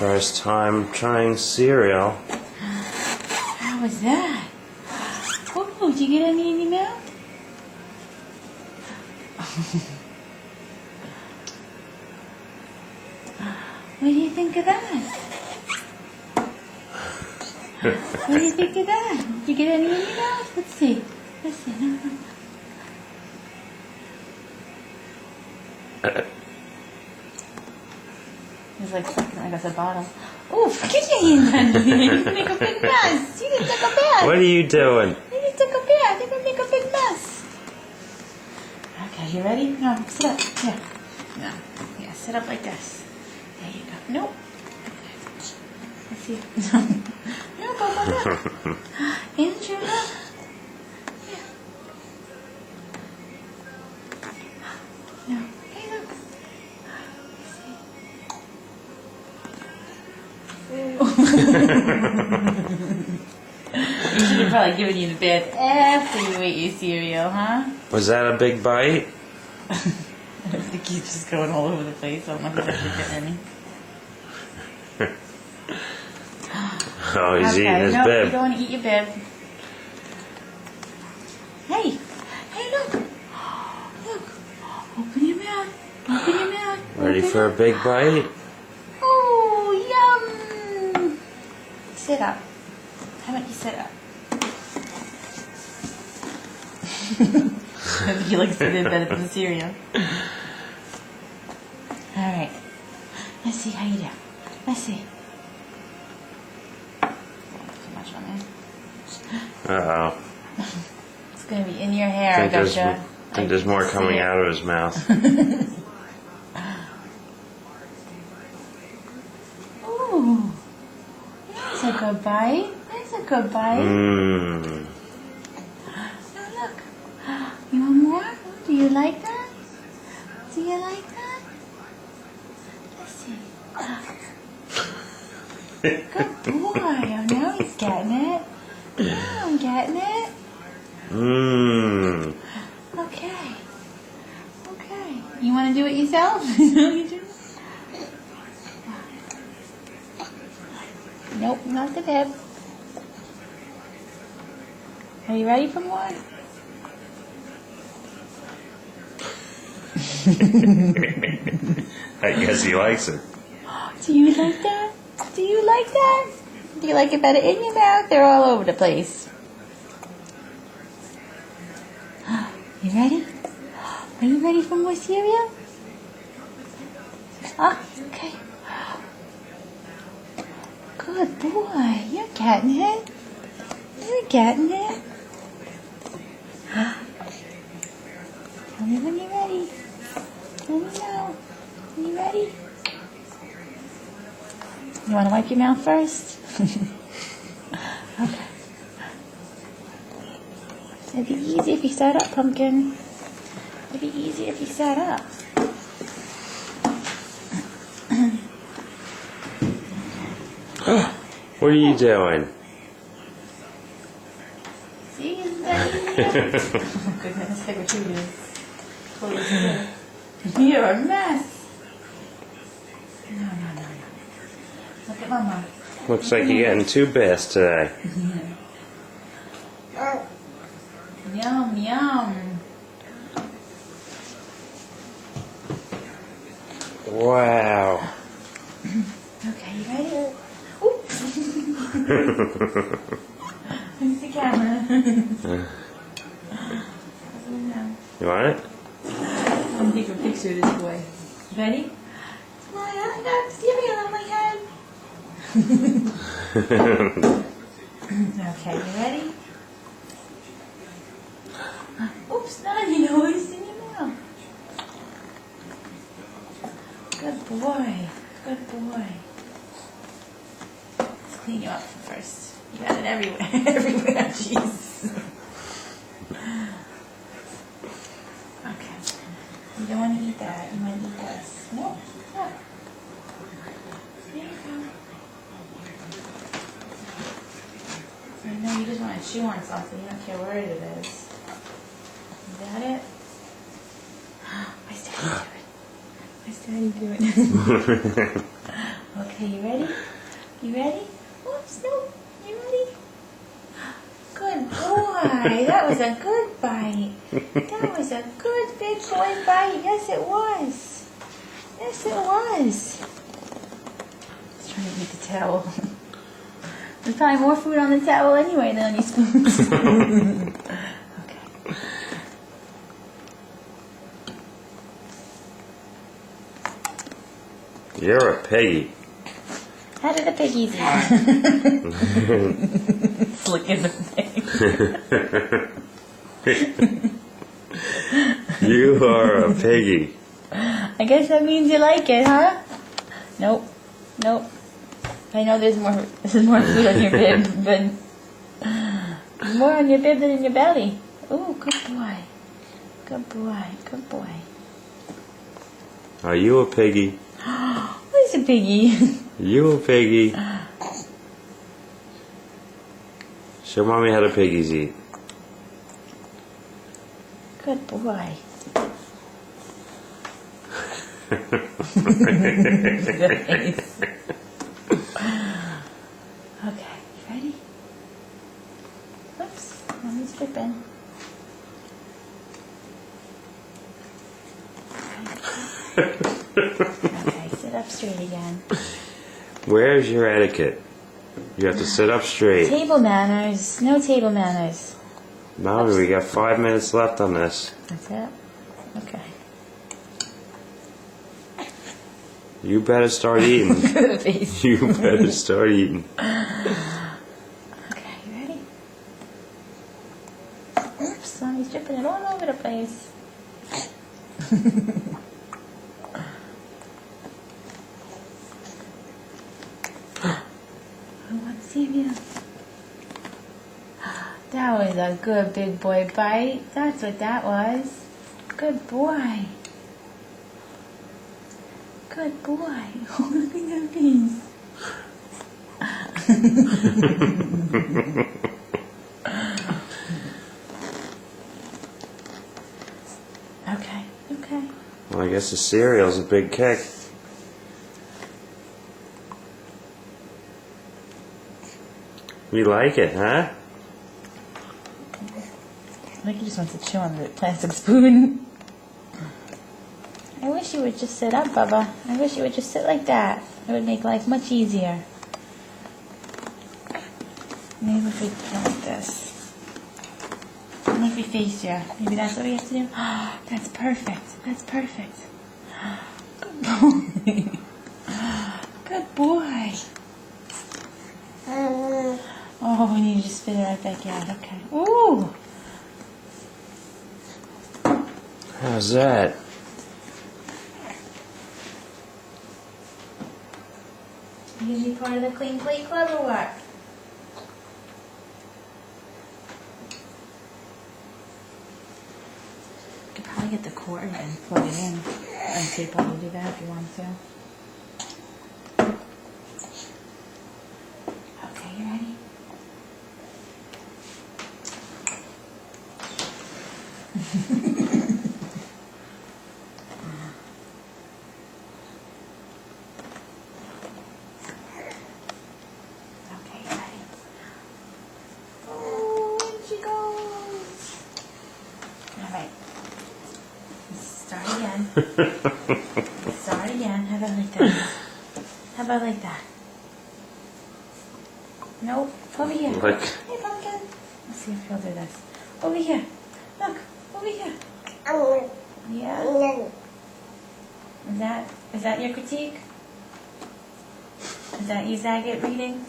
first time trying cereal. How was that? Oh, did you get any in your mouth? What do you think of that? What do you think of that? Did you get any in your mouth? Let's see. Let's see. No, no. It's like sucking like it's a bottle. Oh, get your hands under there. You can make a big mess. You didn't take a bath. What are you doing? You didn't take a bath. You're going to make a big mess. Okay, you ready? No, sit up. Yeah. No. Yeah, sit up like this. There you go. Nope. Let's see. No, go. Andrew, look. Yeah. No. Hey, look. You should have probably given you the bed after you ate your cereal, huh? Was that a big bite? I think he's just going all over the place. I don't know if he's actually getting any. Oh, he's eating his no, bib. you don't want to eat your bib. Hey, look. Look. Open your mouth. Open your mouth. Ready Open for a it. big bite? Oh, yum. Sit up. How about you sit up? I think he likes to do better than the cereal. All right. Let's see how you do. Let's see. Too much on there. Uh-oh. It's going to be in your hair, I think Gotcha. there's more coming out of his mouth. Ooh. That's a good bite. That's a good bite. Mmm. Now look. You want more? Do you like that? Do you like that? Let's see. Good boy. Oh, now he's getting it. Now I'm getting it. Mmm. Okay. Okay. You want to do it yourself? You do? Nope, not the bib. Are you ready for more? I guess he likes it. Do you like that? Do you like that? Do you like it better in your mouth? They're all over the place. You ready? Are you ready for more cereal? Ah, okay. Good boy. You're getting it. You're getting it. Tell me when you're ready. Let me know. Are you ready? You want to wipe your mouth first? Okay. It'd be easy if you sat up, Pumpkin. It'd be easy if you sat up. What are you doing? See, isn't that easy? Oh, goodness, look what you do. You're a mess. No. Look at Mama. Looks like you're getting two baths today. Yum, yum. Wow. Okay, you ready? Oop. Where's the camera? You want it? I'm going to take a picture of this boy. Ready? Come on, I got cereal on my head. Okay, you ready? Oops, not on your nose, in your mouth. Good boy. Good boy. Let's clean you up first. You got it everywhere. Everywhere, jeez. Okay. You don't want to eat that. You want to eat this. No. Look. There you go. I know you just want to chew on something. You don't care where it is. Is that it? Why's Daddy do it? Why's Daddy do it? Okay, you ready? You ready? Oops, no. You ready? Good boy. That was a good bite. That was a good big boy bite. Yes, it was. Yes, it was. He's trying to eat the towel. There's probably more food on the towel anyway than on your spoons. Okay. You're a piggy. How did the piggies eat? Slick in the face. You are a piggy. I guess that means you like it, huh? Nope. Nope. I know there's more food on your bib, but more on your bib than in your belly. Ooh, good boy. Good boy. Good boy. Are you a piggy? Who's a piggy? You a piggy? Show mommy how the piggies eat. Good boy. Okay, ready? Oops, mommy's dripping. Okay, sit up straight again. Where's your etiquette? You have to sit up straight. Table manners. No table manners. Mommy, we got 5 minutes left on this. That's it? Okay. You better start eating. Good face. You better start eating. Okay, you ready? Oops, mommy's dripping it all over the place. Who wants to see you? That was a good big boy bite. That's what that was. Good boy. Good boy. Oh, look at that face. Okay, okay. Well, I guess the cereal's a big kick. You like it, huh? Like he just wants to chew on the plastic spoon. I wish you would just sit up, Bubba. I wish you would just sit like that. It would make life much easier. Maybe if we go like this. And if we face you. Maybe that's what we have to do. That's perfect. That's perfect. Good boy. Good boy. Oh, we need to just spit it right back out. Okay. Ooh. How's that? You gonna be part of the Clean Plate Club or what? You could probably get the cord and plug it in. And so you probably do that if you want to. Okay, you ready? Okay, ready? Oh, in she goes. All right. Let's start again. Let's start again. How about like that? How about like that? Nope. Over here. Look. Hey, pumpkin. Let's see if he'll do this. Over here. Look. Over here. Yeah. Is that your critique? Is that you, Zagat, reading?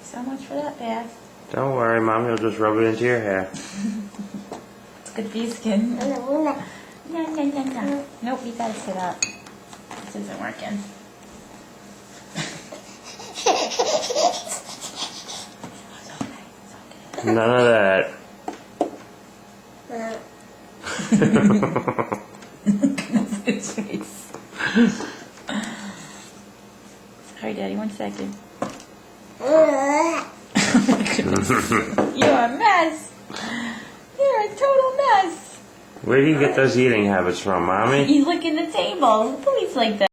So much for that bath. Don't worry, Mom. He'll just rub it into your hair. It's good for your skin. No. Nope, you gotta sit up. This isn't working. It's okay. It's okay. None of that. His face. Sorry, Daddy, 1 second. Oh my goodness. You're a mess. You're a total mess. Where do you get those eating habits from, Mommy? You look at the table. Please like that.